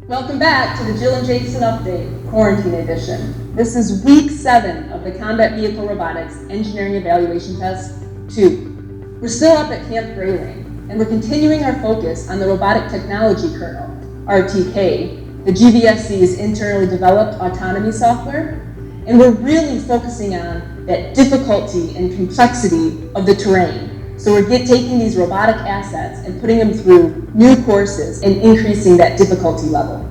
Welcome back to the Jill and Jason Update, Quarantine Edition. This is week 7 of the Combat Vehicle Robotics Engineering Evaluation Test 2. We're still up at Camp Grayling, and we're continuing our focus on the Robotic Technology Kernel, RTK, the GVSC's internally developed autonomy software, and we're really focusing on that difficulty and complexity of the terrain. So we're taking these robotic assets and putting them through new courses and increasing that difficulty level.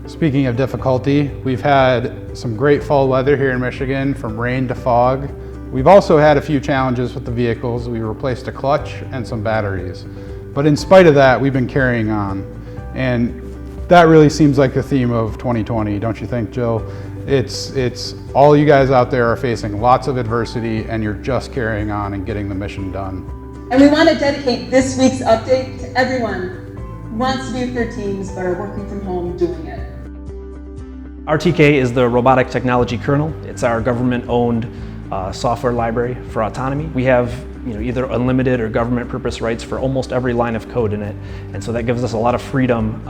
Speaking of difficulty, we've had some great fall weather here in Michigan, from rain to fog. We've also had a few challenges with the vehicles. We replaced a clutch and some batteries. But in spite of that, we've been carrying on. And that really seems like the theme of 2020, don't you think, Jill? It's all you guys out there are facing lots of adversity, and you're just carrying on and getting the mission done. And we want to dedicate this week's update to everyone who wants to be with their teams but are working from home doing it. RTK is the robotic technology kernel. It's our government-owned software library for autonomy. We have either unlimited or government purpose rights for almost every line of code in it. And so that gives us a lot of freedom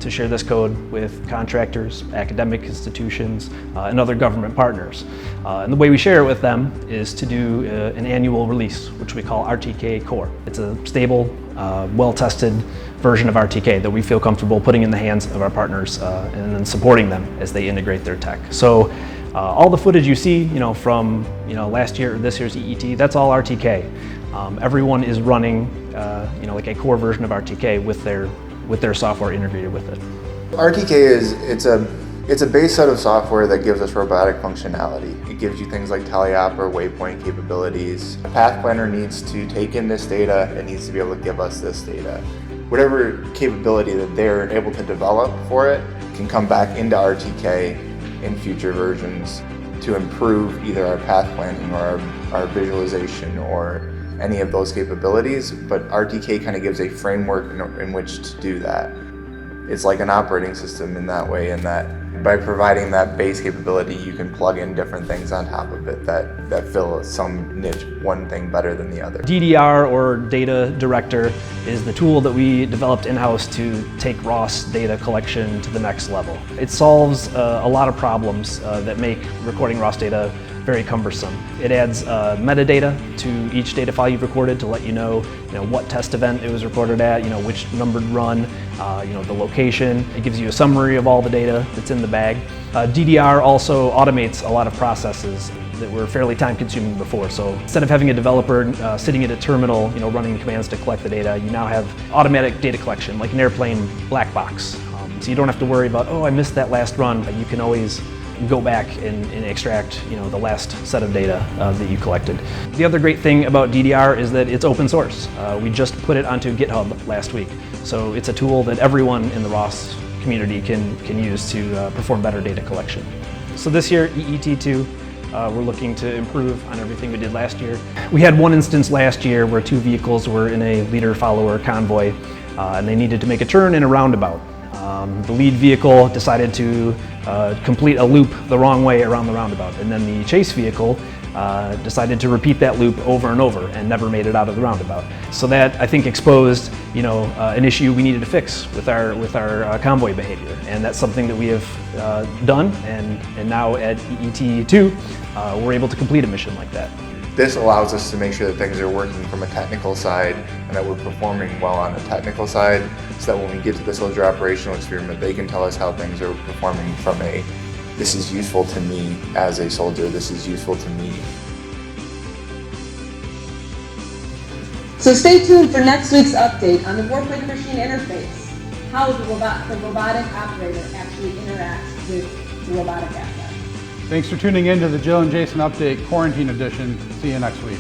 to share this code with contractors, academic institutions, and other government partners. And the way we share it with them is to do an annual release, which we call RTK Core. It's a stable, well-tested version of RTK that we feel comfortable putting in the hands of our partners and then supporting them as they integrate their tech. So all the footage you see, from last year or this year's EET, that's all RTK. Everyone is running, like a core version of RTK with their software integrated with it. RTK it's a base set of software that gives us robotic functionality. It gives you things like teleop or waypoint capabilities. A path planner needs to take in this data. It needs to be able to give us this data. Whatever capability that they're able to develop for it can come back into RTK in future versions to improve either our path planning or our visualization or any of those capabilities, but RTK kind of gives a framework in which to do that. It's like an operating system in that way, in that by providing that base capability, you can plug in different things on top of it that fill some niche, one thing better than the other. DDR, or Data Director, is the tool that we developed in-house to take ROS data collection to the next level. It solves a lot of problems that make recording ROS data very cumbersome. It adds metadata to each data file you've recorded to let you know what test event it was recorded at, which numbered run, the location. It gives you a summary of all the data that's in the bag. DDR also automates a lot of processes that were fairly time-consuming before. So instead of having a developer sitting at a terminal, running commands to collect the data, you now have automatic data collection, like an airplane black box. So you don't have to worry about, oh, I missed that last run. You can always go back and extract the last set of data that you collected. The other great thing about DDR is that it's open source. We just put it onto GitHub last week. So it's a tool that everyone in the ROS community can use to perform better data collection. So this year, EET2, we're looking to improve on everything we did last year. We had one instance last year where 2 vehicles were in a leader-follower convoy and they needed to make a turn in a roundabout. The lead vehicle decided to complete a loop the wrong way around the roundabout, and then the chase vehicle decided to repeat that loop over and over and never made it out of the roundabout. So that, I think, exposed an issue we needed to fix with our convoy behavior, and that's something that we have done, and now at EET2 we're able to complete a mission like that. This allows us to make sure that things are working from a technical side and that we're performing well on the technical side, so that when we get to the soldier operational experiment, they can tell us how things are performing from a, this is useful to me as a soldier, this is useful to me. So stay tuned for next week's update on the warfighter-machine interface, how the robotic operator actually interacts with the robotic asset. Thanks for tuning in to the Jill and Jason Update Quarantine Edition. See you next week.